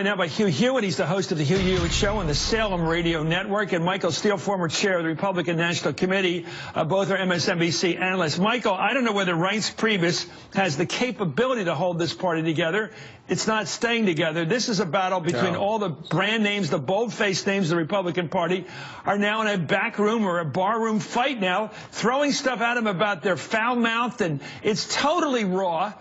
Now by Hugh Hewitt. He's the host of the Hugh Hewitt Show on the Salem Radio Network, and Michael Steele, former chair of the Republican National Committee. Both are MSNBC analysts. Michael, I don't know whether Reince Priebus has the capability to hold this party together. It's not staying together. This is a battle between all the brand names, the bold-faced names of the Republican Party are now in a back room or a barroom fight now, throwing stuff at him about their foul mouth, and it's totally raw.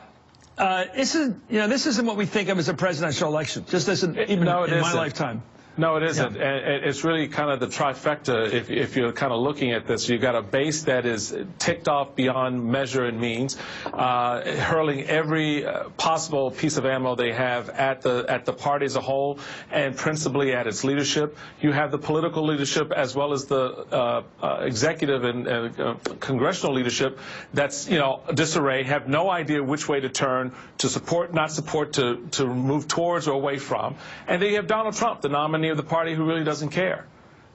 This isn't what we think of as a presidential election. Just isn't even in my lifetime. No, it isn't. Yeah. And it's really kind of the trifecta if you're kind of looking at this. You've got a base that is ticked off beyond measure and means, hurling every possible piece of ammo they have at the party as a whole, and principally at its leadership. You have the political leadership as well as the executive and congressional leadership that's, disarray, have no idea which way to turn, to support, not support, to move towards or away from. And then you have Donald Trump, the nominee of the party, who really doesn't care.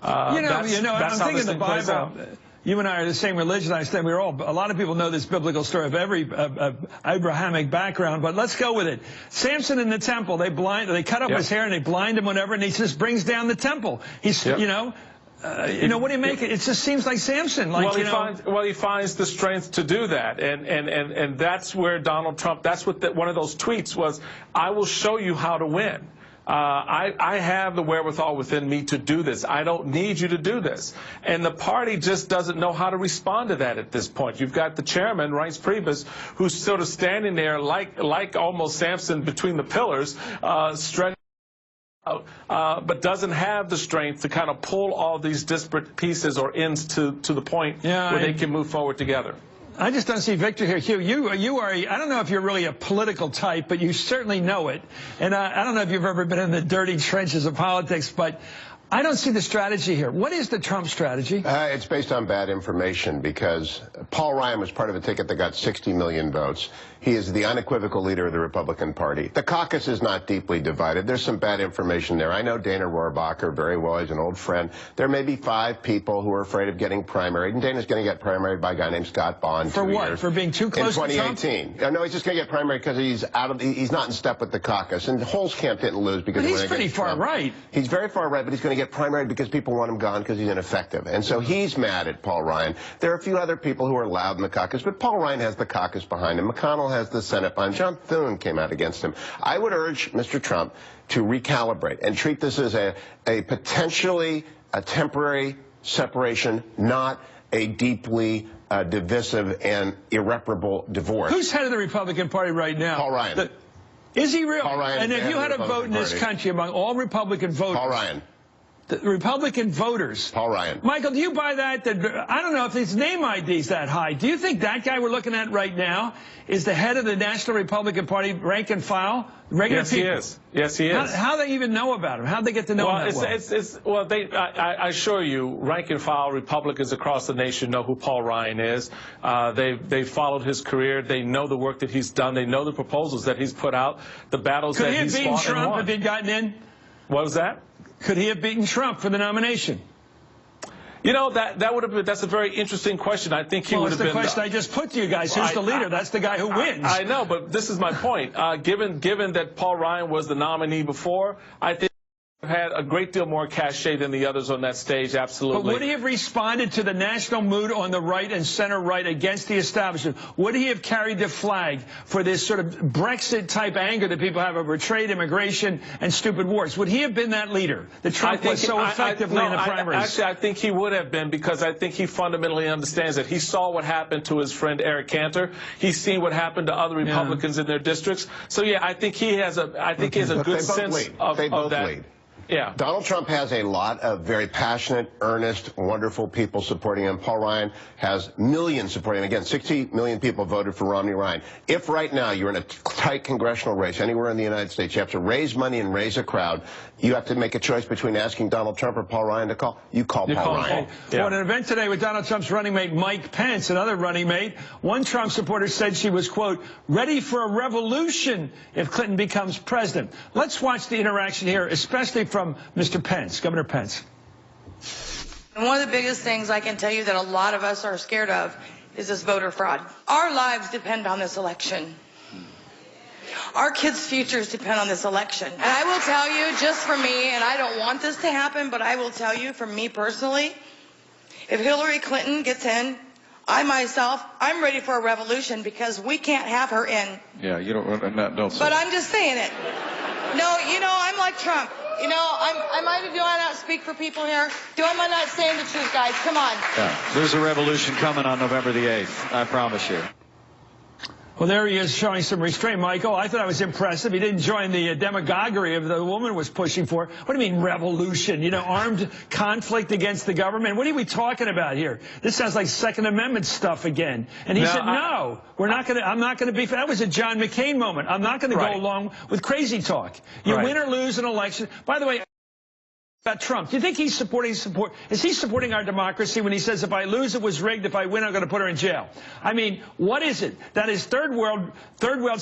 I'm thinking the Bible. You and I are the same religion. I understand a lot of people know this biblical story of every Abrahamic background, but let's go with it. Samson in the temple, they cut off his hair and they blind him, whatever, and he just brings down the temple. He's, what do you make it? It just seems like Samson. He finds the strength to do that, and that's where Donald Trump. That's what one of those tweets was. I will show you how to win. I have the wherewithal within me to do this. I don't need you to do this. And the party just doesn't know how to respond to that at this point. You've got the chairman, Reince Priebus, who's sort of standing there like almost Samson between the pillars, stretching out, but doesn't have the strength to kind of pull all these disparate pieces or ends to the point where they can move forward together. I just don't see victory here. Hugh, you are, I don't know if you're really a political type, but you certainly know it. And I don't know if you've ever been in the dirty trenches of politics, but I don't see the strategy here. What is the Trump strategy? It's based on bad information, because Paul Ryan was part of a ticket that got 60 million votes. He is the unequivocal leader of the Republican Party. The caucus is not deeply divided. There's some bad information there. I know Dana Rohrabacher very well. He's an old friend. There may be 5 people who are afraid of getting primaried, and Dana's going to get primaried by a guy named Scott Bond. For what? For being too close to Trump? In 2018. No, he's just going to get primaried because he's not in step with the caucus. And Holzkamp didn't lose because he's pretty far right. He's very far right, but he's going to get primaried because people want him gone because he's ineffective. And so he's mad at Paul Ryan. There are a few other people who are loud in the caucus, but Paul Ryan has the caucus behind him. McConnell has the Senate behind him. John Thune came out against him. I would urge Mr. Trump to recalibrate and treat this as a potentially a temporary separation, not a deeply divisive and irreparable divorce. Who's head of the Republican Party right now? Paul Ryan. Is he real? Paul Ryan. And if you had a vote in this country among all Republican voters. Paul Ryan. The Republican voters. Paul Ryan. Michael, do you buy that? I don't know if his name ID is that high. Do you think that guy we're looking at right now is the head of the National Republican Party, rank and file? Yes, he is. Yes, he is. How do they even know about him? How do they get to know him that well? I assure you, rank and file Republicans across the nation know who Paul Ryan is. They followed his career. They know the work that he's done. They know the proposals that he's put out, the battles that he's fought and won. Could he have beaten Trump if he'd gotten in? What was that? Could he have beaten Trump for the nomination? That would have been. That's a very interesting question. I think he would have been. Well, it's the question I just put to you guys. Who's the leader? That's the guy who wins. I know, but this is my point. Given that Paul Ryan was the nominee before, I think had a great deal more cachet than the others on that stage, absolutely. But would he have responded to the national mood on the right and center right against the establishment? Would he have carried the flag for this sort of Brexit-type anger that people have over trade, immigration, and stupid wars? Would he have been that leader that Trump was so effectively in the primaries? Actually, I think he would have been, because I think he fundamentally understands that. He saw what happened to his friend Eric Cantor. He's seen what happened to other Republicans in their districts. So, yeah, I think he has a good sense of that. Yeah. Donald Trump has a lot of very passionate, earnest, wonderful people supporting him. Paul Ryan has millions supporting him. Again, 60 million people voted for Romney Ryan. If right now you're in a tight congressional race anywhere in the United States, you have to raise money and raise a crowd. You have to make a choice between asking Donald Trump or Paul Ryan to call. You call Paul Ryan. Well, at an event today with Donald Trump's running mate Mike Pence, another running mate, one Trump supporter said she was, quote, ready for a revolution if Clinton becomes president. Let's watch the interaction here, especially from Mr. Pence, Governor Pence. And one of the biggest things I can tell you that a lot of us are scared of is this voter fraud. Our lives depend on this election. Our kids' futures depend on this election. And I will tell you, just for me, and I don't want this to happen, but I will tell you, for me personally, if Hillary Clinton gets in, I'm ready for a revolution because we can't have her in. Yeah, you don't say. But I'm just saying it. No, you know, I'm like Trump. You know, do I not speak for people here? Am I not saying the truth, guys? Come on. Yeah, there's a revolution coming on November the 8th. I promise you. Well, there he is showing some restraint, Michael. I thought I was impressive. He didn't join the demagoguery of the woman was pushing for. What do you mean revolution? You know, armed conflict against the government? What are we talking about here? This sounds like Second Amendment stuff again. And he said, no, I'm not going to be. That was a John McCain moment. I'm not going to go along with crazy talk. You win or lose an election. By the way, about Trump, do you think he's is he supporting our democracy when he says if I lose it was rigged, if I win I'm going to put her in jail? I mean, what is it? That is third world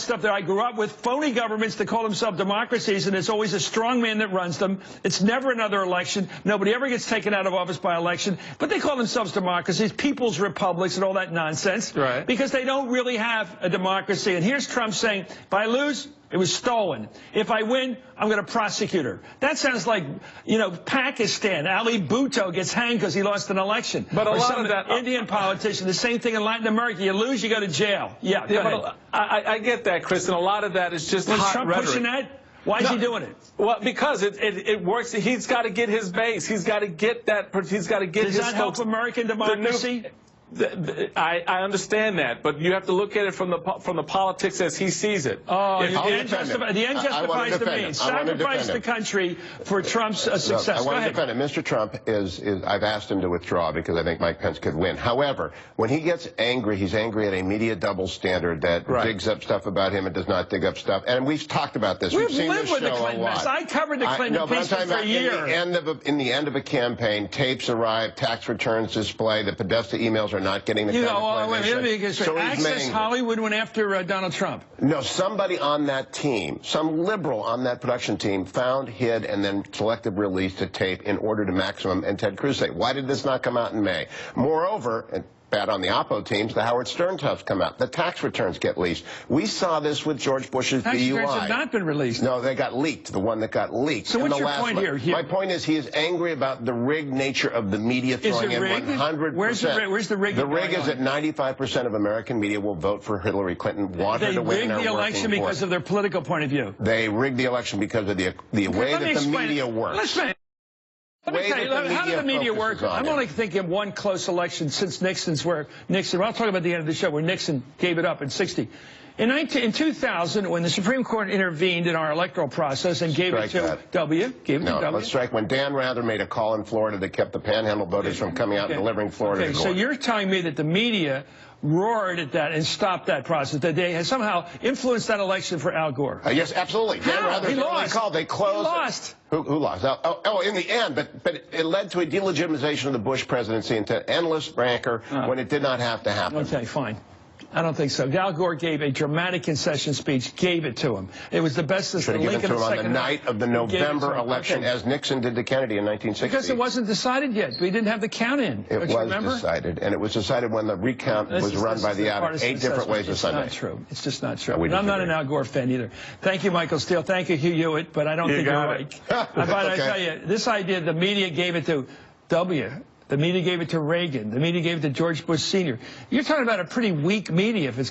stuff that I grew up with, phony governments that call themselves democracies, and it's always a strong man that runs them. It's never another election. Nobody ever gets taken out of office by election, but they call themselves democracies, people's republics and all that nonsense, because they don't really have a democracy. And here's Trump saying, if I lose, it was stolen. If I win, I'm going to prosecute her. That sounds like, you know, Pakistan. Ali Bhutto gets hanged because he lost an election. But a lot of that Indian politician, the same thing in Latin America. You lose, you go to jail. Yeah, go ahead. I get that, Chris, and a lot of that is just hot Trump rhetoric. Pushing that? Why is he doing it? Well, because it works. He's got to get his base. He's got to get that. He's got to get his. Does that help American democracy? I understand that, but you have to look at it from the politics as he sees it. Oh, the end justifies the means. Sacrifice the country for Trump's success. I want to defend it. Mr. Trump I've asked him to withdraw because I think Mike Pence could win. However, when he gets angry, he's angry at a media double standard that digs up stuff about him and does not dig up stuff. And we've talked about this. We've seen this show a lot. I covered the Clinton impeachment for a year. In the end of a campaign, tapes arrive, tax returns display, the Podesta emails are not getting the kind of play. So Access Hollywood went after Donald Trump. No, somebody on that team, some liberal on that production team, found, hid, and then selective released a tape in order to maximum. And Ted Cruz say, why did this not come out in May? Moreover, and bad on the Oppo teams, the Howard Stern stuff come out. The tax returns get leaked. We saw this with George Bush's tax DUI. Tax returns have not been released. No, they got leaked, the one that got leaked. So what's your point here? My point is he is angry about the rigged nature of the media throwing in 100%. Where's the rig? The rig is that 95% of American media will vote for Hillary Clinton, want her to win. They rigged the election because of their political point of view. They rigged the election because of the way that the media works. Let me tell you, how did the media work? I'm only thinking one close election since Nixon's well, I'll talk about the end of the show where Nixon gave it up in 60. In 2000, when the Supreme Court intervened in our electoral process and gave it to W. Let's strike when Dan Rather made a call in Florida that kept the panhandle voters from coming out and delivering Florida to Gore. So you're telling me that the media roared at that and stopped that process, that they had somehow influenced that election for Al Gore? Yes, absolutely. Dan Rather's early call, they closed. He lost. Who lost? Oh, in the end, but it led to a delegitimization of the Bush presidency and to endless rancor when it did not have to happen. Okay, fine. I don't think so. Al Gore gave a dramatic concession speech, gave it to him. It was the best since Lincoln given to him on the night of the November election, as Nixon did to Kennedy in 1960. Because it wasn't decided yet. We didn't have the count in. It was decided, and it was decided when the recount was run by the out of 8 different ways of Sunday. It's not true. It's just not true. And I'm not an Al Gore fan either. Thank you, Michael Steele. Thank you, Hugh Hewitt, but I don't think you're right. But I tell you, this idea, the media gave it to W. The media gave it to Reagan. The media gave it to George Bush Sr. You're talking about a pretty weak media if it's got